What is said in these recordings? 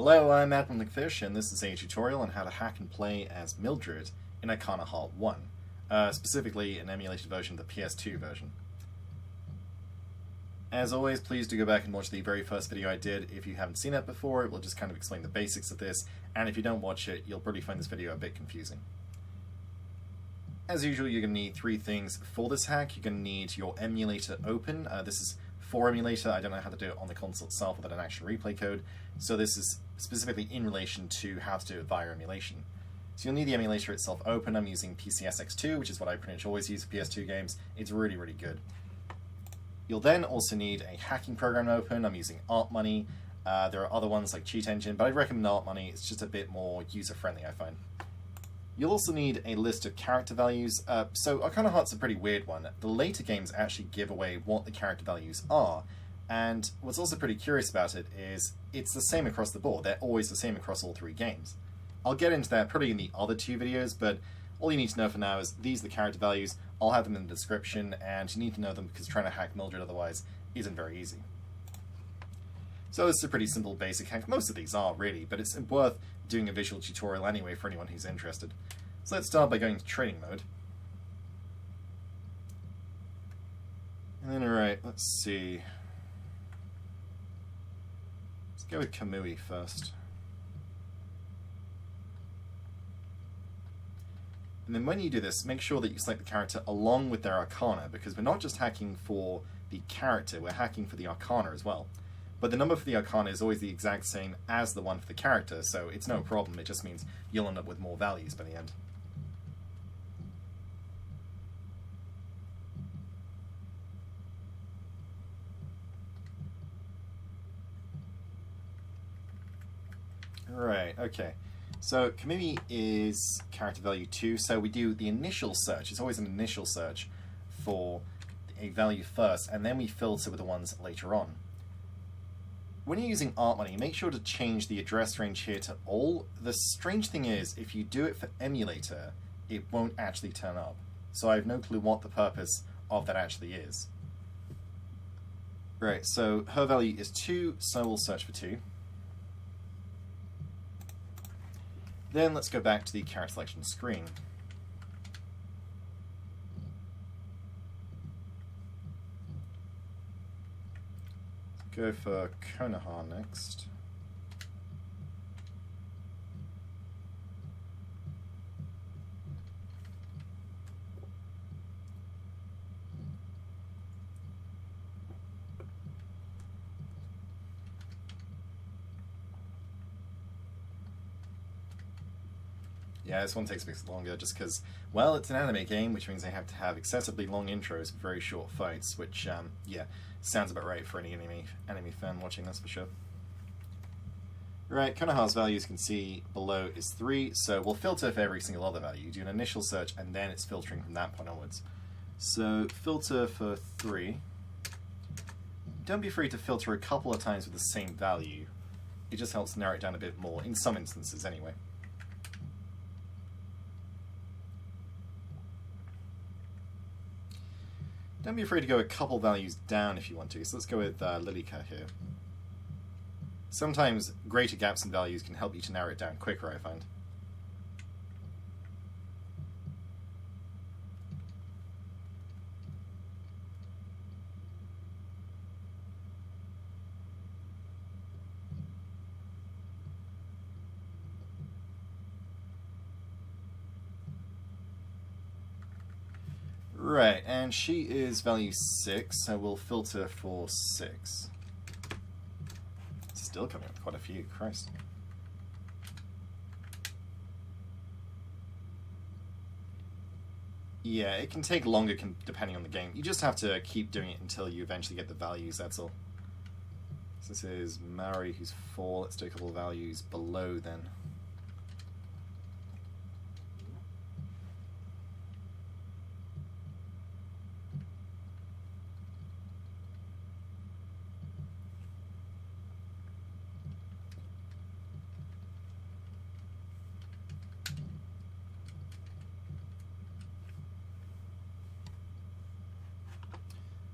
Hello, I'm Admiral McFish, and this is a tutorial on how to hack and play as Mildred in Arcana Heart 1, specifically an emulated version of the PS2 version. As always, please do go back and watch the very first video I did if you haven't seen it before. It will just kind of explain the basics of this, and if you don't watch it, you'll probably find this video a bit confusing. As usual, you're going to need three things for this hack. You're going to need your emulator open. This is for emulator. I don't know how to do it on the console itself without an actual replay code, so this is specifically in relation to how to do it via emulation. So you'll need the emulator itself open. I'm using PCSX2, which is what I pretty much always use for PS2 games. It's really, really good. You'll then also need a hacking program open. I'm using ArtMoney. There are other ones like Cheat Engine, but I'd recommend ArtMoney. It's just a bit more user-friendly, I find. You'll also need a list of character values. So Arcana Heart's a pretty weird one. The later games actually give away what the character values are, and what's also pretty curious about it is it's the same across the board. They're always the same across all three games. I'll get into that probably in the other two videos, but all you need to know for now is these are the character values. I'll have them in the description, and you need to know them because trying to hack Mildred otherwise isn't very easy. So this is a pretty simple basic hack. Most of these are really, but it's worth doing a visual tutorial anyway for anyone who's interested. So let's start by going to training mode. And then, alright, let's see. Let's go with Kamui first. And then when you do this, make sure that you select the character along with their Arcana, because we're not just hacking for the character, we're hacking for the Arcana as well. But the number for the Arcana is always the exact same as the one for the character, so it's no problem. It just means you'll end up with more values by the end. Right, okay. So Kamui is character value 2, so we do the initial search. It's always an initial search for a value first, and then we filter with the ones later on. When you're using ArtMoney, make sure to change the address range here to all. The strange thing is, if you do it for emulator, it won't actually turn up. So I have no clue what the purpose of that actually is. Right, so her value is 2, so we'll search for 2. Then let's go back to the character selection screen. Go for Konoha next. Yeah, this one takes a bit longer just because, well, it's an anime game, which means they have to have excessively long intros for very short fights, which, yeah, sounds about right for any anime fan watching this for sure. Right, Konoha's value, as you can see below, is 3, so we'll filter for every single other value. You do an initial search, and then it's filtering from that point onwards. So, filter for 3. Don't be afraid to filter a couple of times with the same value. It just helps narrow it down a bit more, in some instances anyway. Don't be afraid to go a couple values down if you want to, so let's go with Lilica here. Sometimes greater gaps in values can help you to narrow it down quicker, I find. Right, and she is value 6, so we'll filter for 6. Still coming up with quite a few, Christ. Yeah, it can take longer depending on the game. You just have to keep doing it until you eventually get the values, that's all. So this is Maori, who's 4. Let's do a couple of values below then.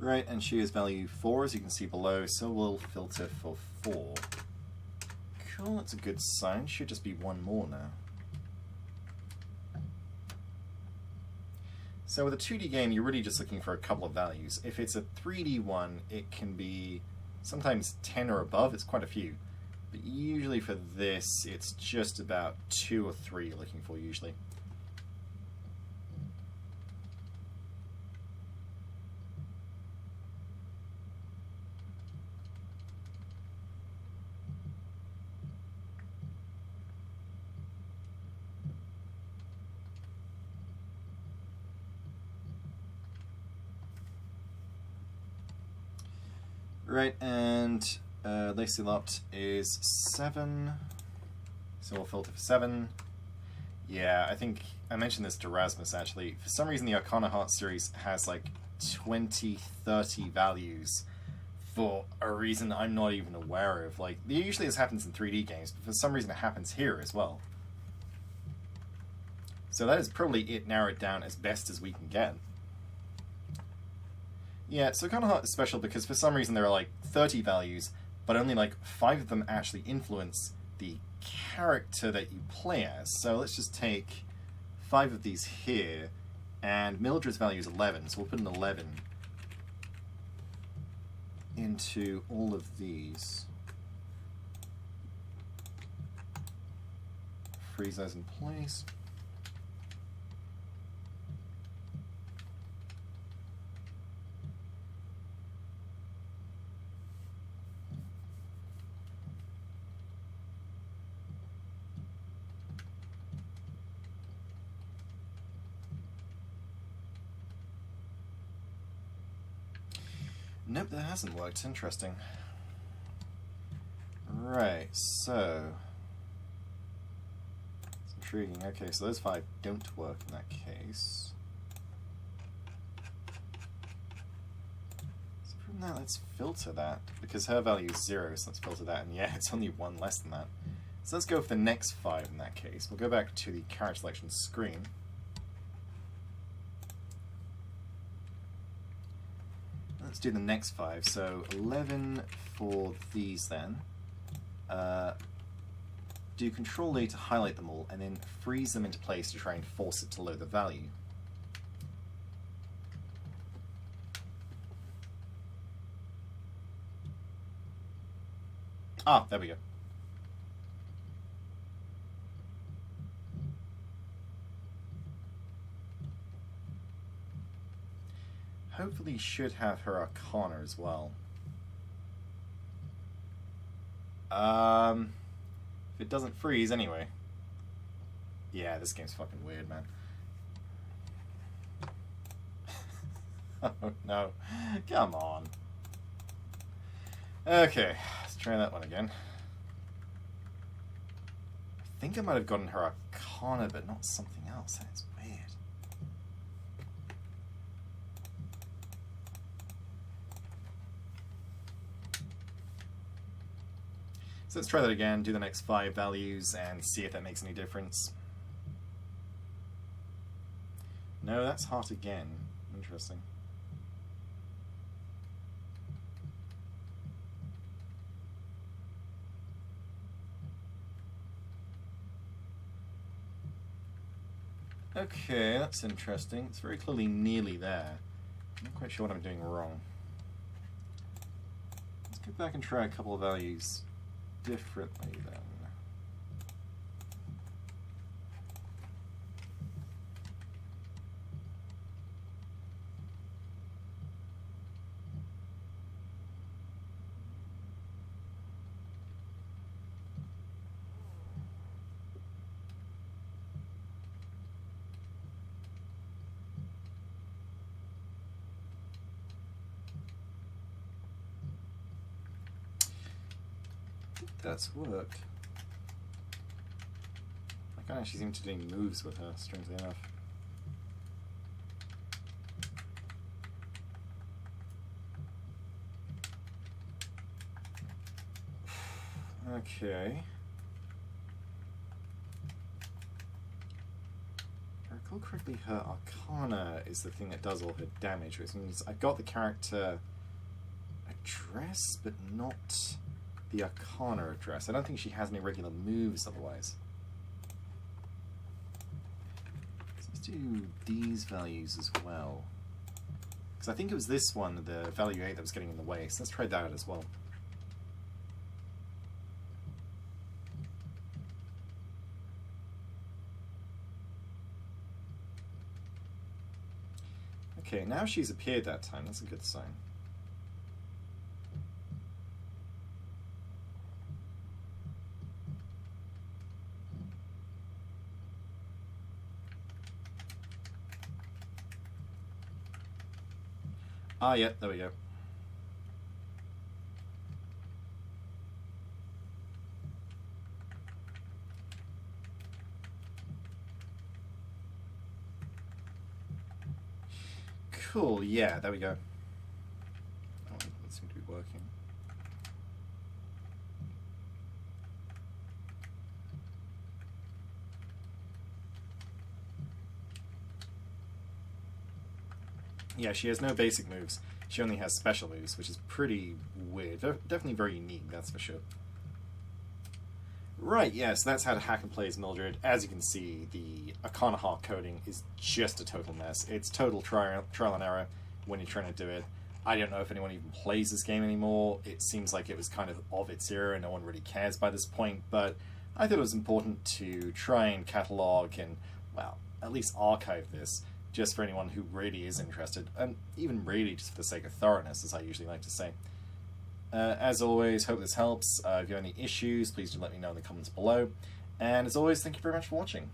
Right, and she is value 4, as you can see below, so we'll filter for 4. neutral. That's a good sign. Should just be one more now. So with a 2D game, you're really just looking for a couple of values. If it's a 3D one, it can be sometimes 10 or above. It's quite a few. But usually for this, it's just about 2 or 3 you're looking for usually. Right, and Lieselotte is 7, so we'll filter for 7. Yeah, I think I mentioned this to Rasmus actually. For some reason the Arcana Heart series has like 20, 30 values for a reason I'm not even aware of. Like, usually this happens in 3D games, but for some reason it happens here as well. So that is probably it narrowed down as best as we can get. Yeah, so Arcana Heart is special because for some reason there are like 30 values, but only like 5 of them actually influence the character that you play as. So let's just take 5 of these here, and Mildred's value is 11, so we'll put an 11 into all of these. Freeze those in place. Nope, that hasn't worked. Interesting. Right, so... it's intriguing. Okay, so those 5 don't work in that case. So from that, let's filter that, because her value is 0, so let's filter that, and yeah, it's only 1 less than that. So let's go for the next 5 in that case. We'll go back to the character selection screen. Let's do the next 5. So 11 for these then. Do Control-A to highlight them all, and then freeze them into place to try and force it to load the value. Ah, there we go. Hopefully should have her Arcana as well. If it doesn't freeze anyway. Yeah, this game's fucking weird, man. Oh no. Come on. Okay, let's try that one again. I think I might have gotten her Arcana, but not something else. That's weird. So let's try that again, do the next 5 values, and see if that makes any difference. No, that's Heart again. Interesting. Okay, that's interesting. It's very clearly nearly there. I'm not quite sure what I'm doing wrong. Let's go back and try a couple of values differently then. That's worked. I can't actually seem to do any moves with her, strangely enough. Okay. If I recall correctly, her Arcana is the thing that does all her damage, which means I've got the character address, but not the Arcana address. I don't think she has any regular moves otherwise. So let's do these values as well. Because I think it was this one, the value 8, that was getting in the way. So let's try that out as well. Okay, now she's appeared that time. That's a good sign. Ah, yeah, there we go. Cool, yeah, there we go. Oh, it doesn't seem to be working. Yeah, she has no basic moves. She only has special moves, which is pretty weird. Definitely very unique, that's for sure. Right, yes, that's how to hack and play as Mildred. As you can see, the Arcana Heart coding is just a total mess. It's total trial and error when you're trying to do it. I don't know if anyone even plays this game anymore. It seems like it was kind of its era and no one really cares by this point, but I thought it was important to try and catalogue and, well, at least archive this, just for anyone who really is interested, and even really just for the sake of thoroughness, as I usually like to say. As always, hope this helps. If you have any issues, please do let me know in the comments below. And as always, thank you very much for watching.